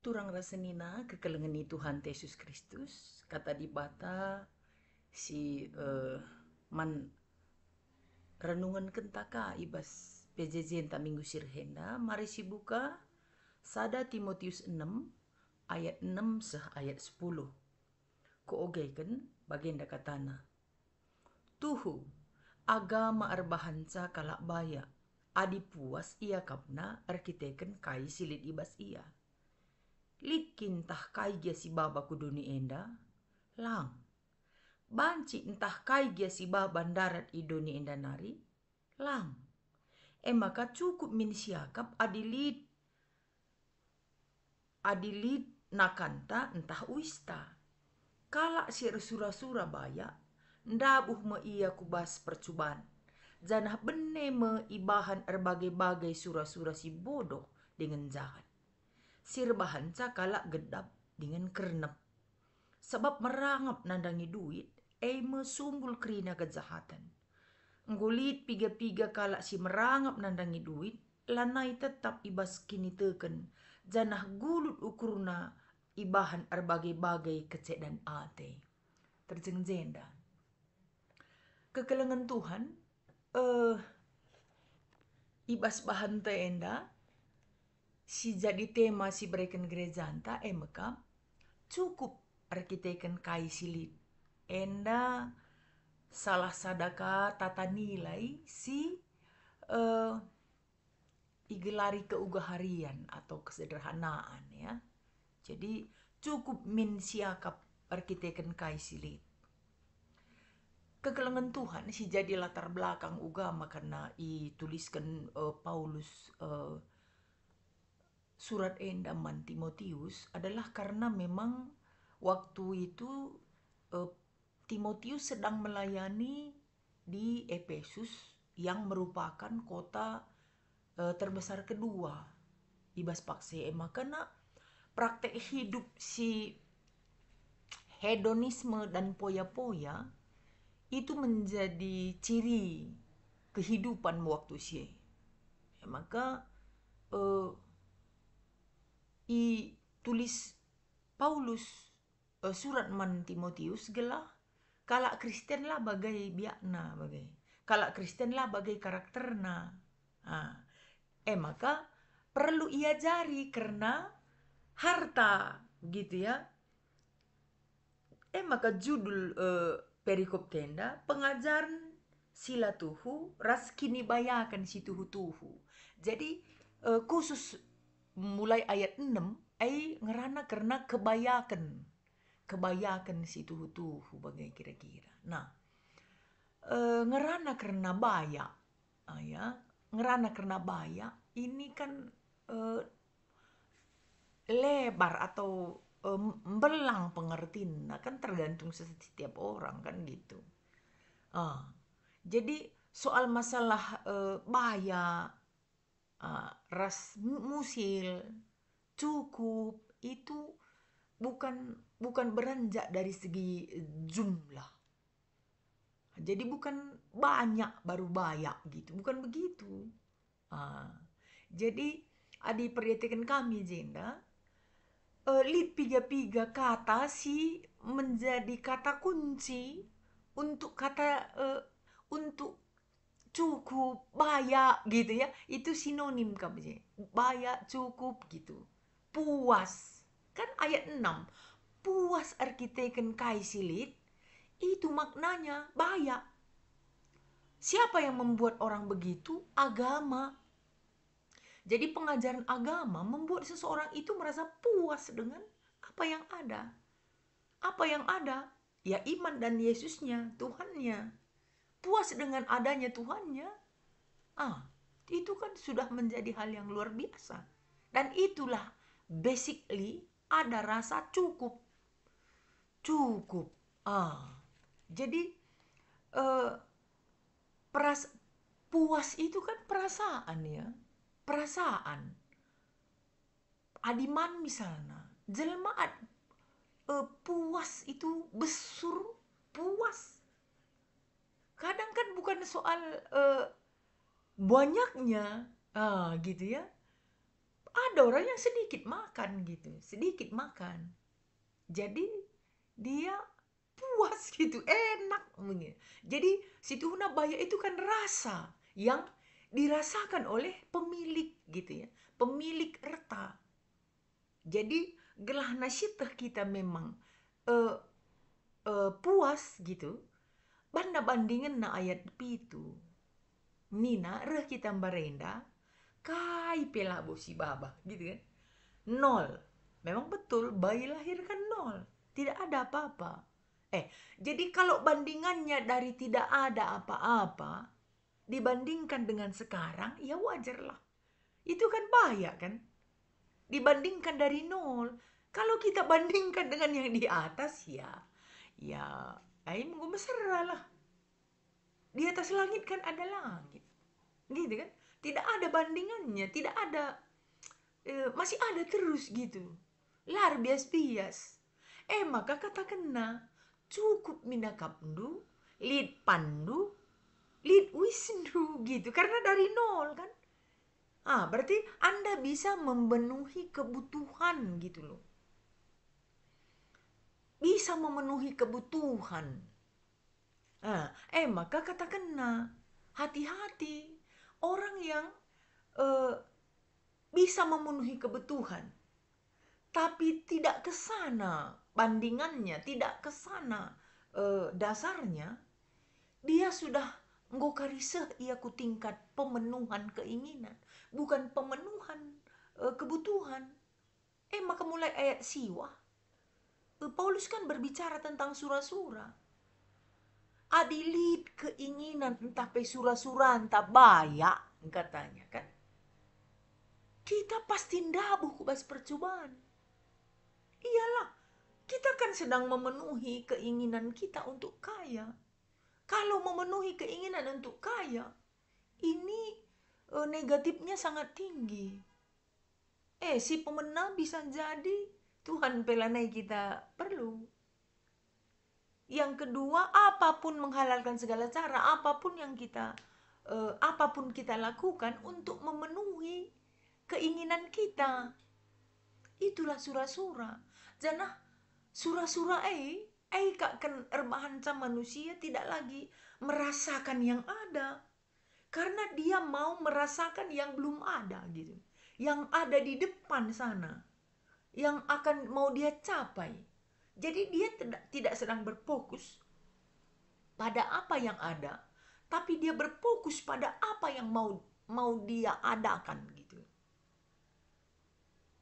Turang rasenina kekelengeni Tuhan Yesus Kristus kata di bata si man renungan kentaka ibas PJJ ta minggu sirhenda mari si buka sada Timotius 6 ayat 6 seh ayat 10 ko ogeken bagenda katana tuhu agama arbahanca kalak baya adi puas ia kapna arkiteken kai silit ibas ia likin tah kai gia si baba kuduni enda lang banci entah kai gia si baba darat idoni enda nari lang maka cukup min siakap adilit nakanta entah uista kalak si sura-sura baya ndabuh me ia kubas percubaan janah benne me ibahan erbagai-bagai sura-sura si bodoh dengan jahat sirbahan kalak gedap dengan kernep sebab merangap nandangi duit mesumbul kerina kejahatan ngulit piga-piga kalak si merangap nandangi duit lanai tetap ibas kini teken janah gulut ukurna ibahan erbagai-bagai kecek dan ate terjengjenda kekelengan Tuhan ibas bahan enda si jadi tema si berikan gereja anta maka cukup arkiteken kai silit enda salah sadaka tata nilai si igelari keugaharian atau kesederhanaan ya. Jadi cukup min siakap arkiteken kai silit. Kegelengan Tuhan si jadi latar belakang ugama karena ituliskan Paulus surat endaman Timotius adalah karena memang waktu itu Timotius sedang melayani di Efesus yang merupakan kota terbesar kedua ibas pakse karena praktek hidup si hedonisme dan poya-poya itu menjadi ciri kehidupan waktu si maka tulis Paulus surat man Timotius gelah kalak Kristen lah bagai biakna bagai kalak Kristen lah bagai karakterna maka perlu ia jari karena harta gitu ya maka judul perikop tenda pengajaran sila tuhu ras kini bayakan si tuhu jadi khusus mulai ayat 6 ngerana karena kebayakan si tuhu bagai kira-kira nah ngerana karena baya ya ngerana karena baya ini kan lebar atau belang pengertian kan tergantung setiap orang kan gitu jadi soal masalah baya ras musil cukup itu bukan beranjak dari segi jumlah jadi bukan banyak baru bayak gitu bukan begitu jadi adi perhatikan kami jenda lit piga-piga kata si menjadi kata kunci untuk kata untuk cukup bayak gitu ya itu sinonim kami bayak cukup gitu puas kan ayat 6 puas arkiteken kai silit itu maknanya bayak siapa yang membuat orang begitu agama jadi pengajaran agama membuat seseorang itu merasa puas dengan apa yang ada. Apa yang ada? Ya iman dan Yesusnya, Tuhannya. Puas dengan adanya Tuhannya. Itu kan sudah menjadi hal yang luar biasa. Dan itulah basically ada rasa cukup. Cukup. Jadi puas itu kan perasaan ya. Perasaan adiman misalnya jelma puas itu besur puas kadang kan bukan soal banyaknya gitu ya ada orang yang sedikit makan gitu, sedikit makan. Jadi dia puas gitu, enak begitu. Jadi situ baya itu kan rasa yang dirasakan oleh pemilik gitu ya, pemilik reta. Jadi gelah nasyitah kita memang eh, puas gitu. Banda bandingan na ayat pitu. Nina reh kita barenda, kai pela bosi baba gitu kan. Nol. Memang betul bayi lahir kan nol. Tidak ada apa-apa. Jadi kalau bandingannya dari tidak ada apa-apa dibandingkan dengan sekarang, ya wajar lah. Itu kan bahaya kan? Dibandingkan dari nol. Kalau kita bandingkan dengan yang di atas ya, aing mau mesra lah. Di atas langit kan ada langit. Gitu kan? Tidak ada bandingannya, tidak ada, masih ada terus gitu. Lar bias-bias. Maka kata kena, cukup minakapndu, lid pandu, lid wisnu gitu. Karena dari nol kan. Berarti Anda bisa memenuhi kebutuhan gitu loh. Bisa memenuhi kebutuhan. Maka kata kena, hati-hati. Orang yang bisa memenuhi kebutuhan, tapi tidak ke sana bandingannya, tidak ke sana dasarnya, dia sudah nggokariseh ia ku tingkat pemenuhan keinginan, bukan pemenuhan kebutuhan. Maka mulai ayat siwah, Paulus kan berbicara tentang sura-sura. Adilit keinginan entah pe sura-sura entah baya katanya kan. Kita pasti ndabuh kubas percobaan. Iyalah, kita kan sedang memenuhi keinginan kita untuk kaya. Kalau memenuhi keinginan untuk kaya, ini negatifnya sangat tinggi. Si pemenang bisa jadi Tuhan pelanai kita perlu. Yang kedua, apapun menghalalkan segala cara, apapun kita lakukan untuk memenuhi keinginan kita. Itulah sura-sura. Janah sura-sura kakkan erbahanca manusia tidak lagi merasakan yang ada. Karena dia mau merasakan yang belum ada gitu. Yang ada di depan sana. Yang akan mau dia capai. Jadi dia tidak sedang berfokus pada apa yang ada, tapi dia berfokus pada apa yang mau dia adakan gitu.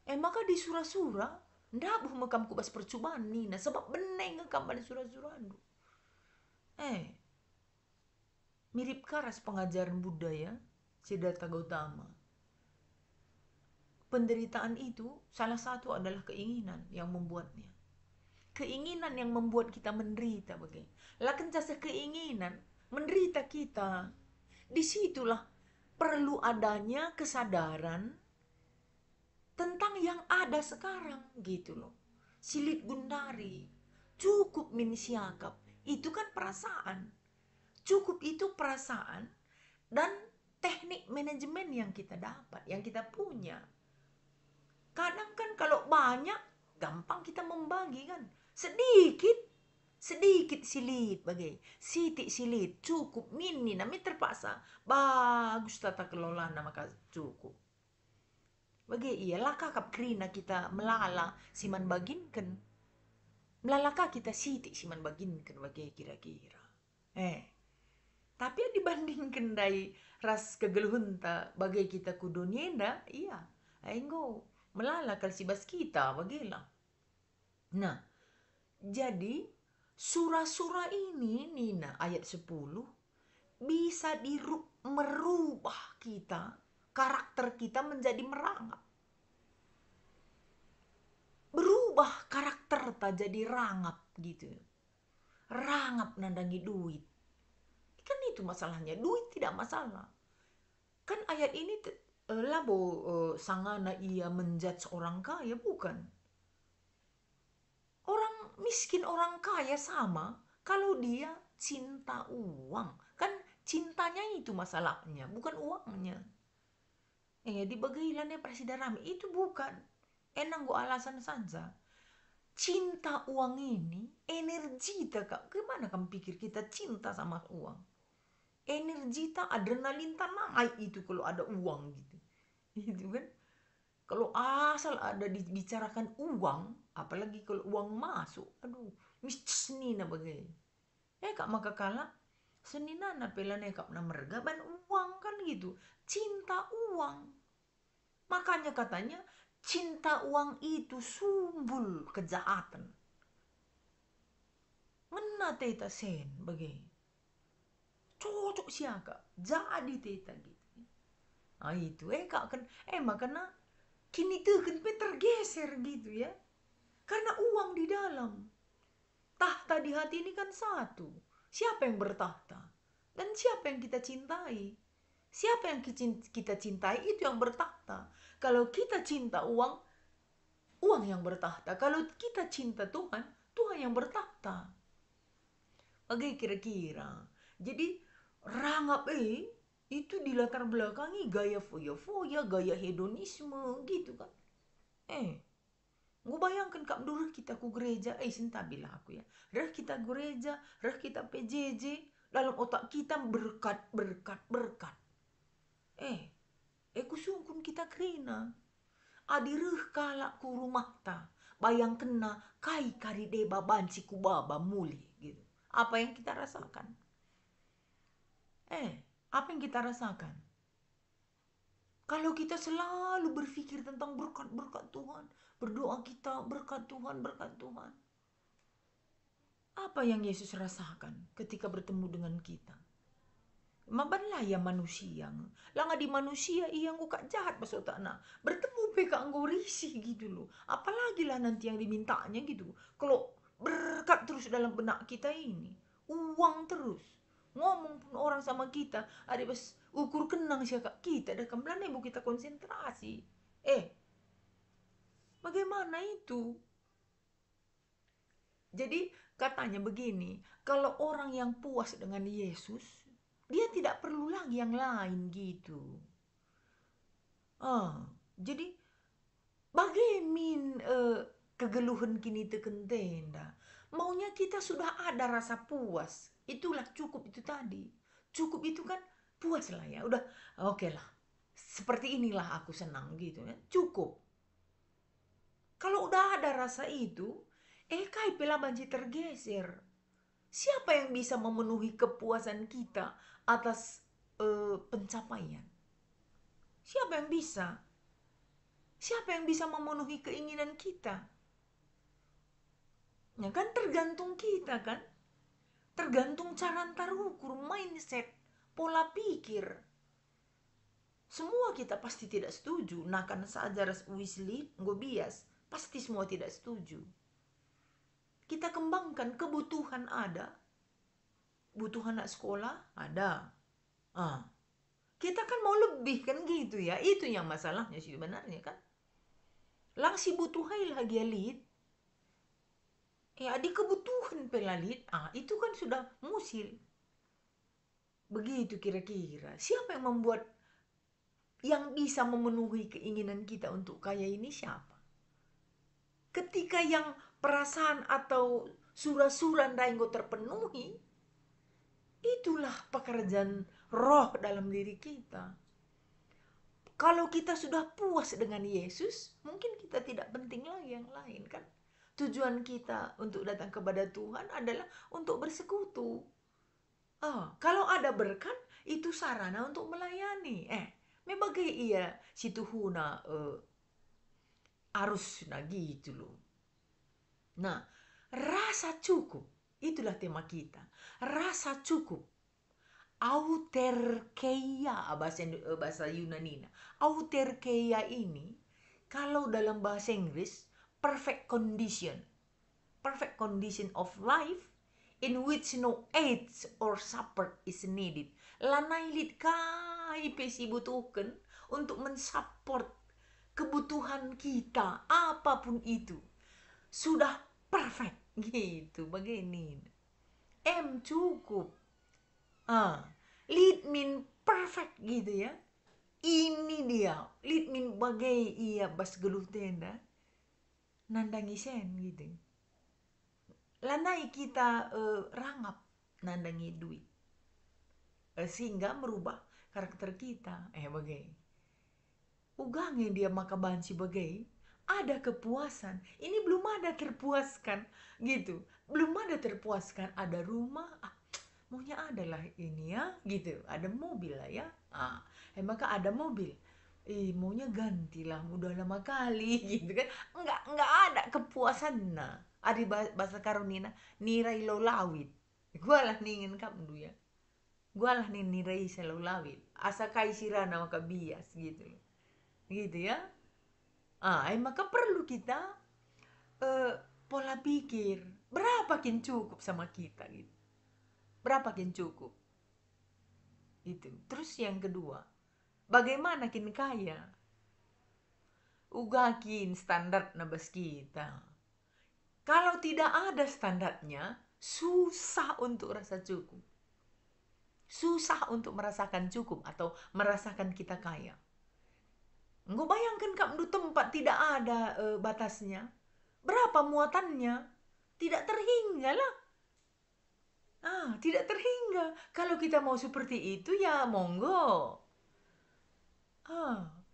Maka di surah-surah ndabuh makam kubas percobaan nina sebab beneng ngekam pada surah-surah andu. Mirip karas pengajaran budaya Siddhartha Gautama. Penderitaan itu salah satu adalah keinginan yang membuatnya. Keinginan yang membuat kita menderita bagai. Lakin jasa keinginan menderita kita. Disitulah perlu adanya kesadaran tentang yang ada sekarang gitu loh. Silit gundari, cukup min siakap, itu kan perasaan. Cukup itu perasaan dan teknik manajemen yang kita dapat, yang kita punya. Kadang kan kalau banyak, gampang kita membagi kan. Sedikit silit bagai. Sitik silit, cukup mini, namanya terpaksa. Bagus tata kelola nama cukup. Bagai iyalah kakap krina kita melala siman baginkan. Melalaka kita sitik siman baginkan bagai kira-kira. Tapi dibandingkan dari ras kegeluhunta bagai kita kudonyenda, iya. Ainggo melala kalsibas kita bagilah. Nah, jadi surah-surah ini Nina ayat 10 bisa merubah kita, karakter kita menjadi merangap. Berubah karakter tak jadi rangap gitu. Rangap nandangi duit. Kan itu masalahnya, duit tidak masalah. Kan ayat ini labo sangana ia menjudge orang kaya, bukan. Orang miskin orang kaya sama kalau dia cinta uang. Kan cintanya itu masalahnya, bukan uangnya. Di bagailannya presiden rame itu bukan. Enang go alasan saja. Cinta uang ini energi tak kak. Gimana kamu pikir kita cinta sama uang? Energi tak, adrenalin tak naik itu kalau ada uang gitu. Itu kan. Kalau asal ada dibicarakan uang, apalagi kalau uang masuk, aduh, misni na bagai. Kak maka kalah seninana pelane kap na mergaban uang kan gitu. Cinta uang. Makanya katanya cinta uang itu sumbul kejahatan. Ngena teta sen bagai. Cocok siaka. Jadi teta gitu. Ah itu kak kan makanya kini tuh kan tergeser gitu ya. Karena uang di dalam. Tahta di hati ini kan satu. Siapa yang bertahta? Dan siapa yang kita cintai? Siapa yang kita cintai itu yang bertahta. Kalau kita cinta uang, uang yang bertahta. Kalau kita cinta Tuhan, Tuhan yang bertahta. Oke kira-kira. Jadi rangap itu dilatar belakangi gaya foya-foya, gaya hedonisme gitu kan. Gue bayangkan kak dulu kita ku gereja, sintabilah aku ya. Dah kita gereja, dah kita PJJ, dalam otak kita berkat, berkat, berkat. Kusungkun kita kerina. Adireh kalak ku rumah ta. Bayang kena kai kari deba banci ku baba muli gitu. Apa yang kita rasakan? Apa yang kita rasakan? Kalau kita selalu berpikir tentang berkat-berkat Tuhan, berdoa kita berkat Tuhan, berkat Tuhan. Apa yang Yesus rasakan ketika bertemu dengan kita? Mabanlah ya manusia. Langa di manusia yang kak jahat pas otak nak. Bertemu peka engkau risih gitu loh. Apalagi lah nanti yang dimintanya gitu. Kalau berkat terus dalam benak kita ini. Uang terus. Ngomong pun orang sama kita. Ada pas ukur kenang siya kak kita. Dah kembali ibu kita konsentrasi. Bagaimana itu? Jadi katanya begini. Kalau orang yang puas dengan Yesus, dia tidak perlu lagi yang lain gitu. Jadi bagaimana kegeluhan kini teken tenda. Maunya kita sudah ada rasa puas. Itulah cukup itu tadi. Cukup itu kan puas lah ya. Udah oke lah. Seperti inilah aku senang gitu ya. Cukup. Kalau udah ada rasa itu, kai pela banci tergeser. Siapa yang bisa memenuhi kepuasan kita atas pencapaian? Siapa yang bisa? Siapa yang bisa memenuhi keinginan kita? Ya kan tergantung kita kan? Tergantung cara antar ukur, mindset, pola pikir. Semua kita pasti tidak setuju. Nah kan saja ras wisli, gue bias. Pasti semua tidak setuju. Kita kembangkan kebutuhan ada. Butuh anak sekolah ada. Kita kan mau lebih kan gitu ya. Itu yang masalahnya sih sebenarnya kan. Langsi butuh hai lagi elit. Di kebutuhan pelalit. Itu kan sudah musil. Begitu kira-kira. Siapa yang membuat yang bisa memenuhi keinginan kita untuk kaya ini siapa? Ketika yang perasaan atau surah-surah daenggo terpenuhi, itulah pekerjaan roh dalam diri kita. Kalau kita sudah puas dengan Yesus, mungkin kita tidak penting lagi yang lain kan. Tujuan kita untuk datang kepada Tuhan adalah untuk bersekutu. Kalau ada berkat, itu sarana untuk melayani. Membagai iya si Tuhuna arus gitu loh. Nah, rasa cukup, itulah tema kita. Rasa cukup. Auterkeia bahasa Yunanina. Auterkeia ini kalau dalam bahasa Inggris perfect condition. Perfect condition of life in which no aids or support is needed. Lanailit kai pesi butuhkan untuk mensupport kebutuhan kita apapun itu. Sudah perfect gitu begini. Cukup. Lead mean perfect gitu ya. Ini dia, lit min bagai ia bas geluh tenda, nandangi sen gitu. Lanai kita rangap nandangi duit. Sehingga merubah karakter kita. Bagai. Ugange dia makaban si bagai. Ada kepuasan. Ini belum ada terpuaskan. Gitu. Belum ada terpuaskan. Ada rumah. Maunya adalah ini ya. Gitu. Ada mobil lah ya. Maka ada mobil. Maunya gantilah. Udah lama kali. Gitu kan. Enggak ada kepuasan. Nah. Ada bahasa karunina. Nirai lo lawit. Gua lah ningin kamu ya. Gua lah nirai selalu lawit. Asa kai sirana maka bias gitu. Gitu ya. Maka perlu kita pola pikir. Berapa kin cukup sama kita gitu. Berapa kin cukup. Itu. Terus yang kedua. Bagaimana kin kaya. Ugakin standar nabas kita. Kalau tidak ada standarnya, susah untuk rasa cukup. Susah untuk merasakan cukup atau merasakan kita kaya. Nggak bayangkan kamu tempat tidak ada batasnya. Berapa muatannya? Tidak terhingga lah. Tidak terhingga. Kalau kita mau seperti itu ya monggo.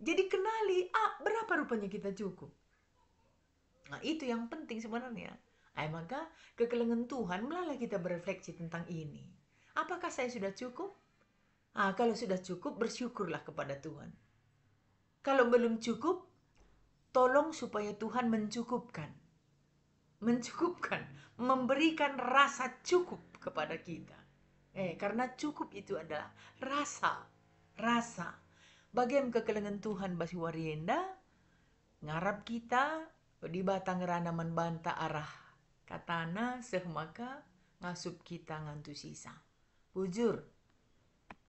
Jadi kenali, berapa rupanya kita cukup. Nah, itu yang penting sebenarnya. Maka kekelengan Tuhan melalah kita berefleksi tentang ini. Apakah saya sudah cukup? Kalau sudah cukup, bersyukurlah kepada Tuhan. Kalau belum cukup, tolong supaya Tuhan mencukupkan. Mencukupkan, memberikan rasa cukup kepada kita. Karena cukup itu adalah rasa. Bagaimana kekelengan Tuhan basi warienda, ngarap kita di batang ranaman banta arah katana sehmaka ngasup kita ngantu sisa. Bujur,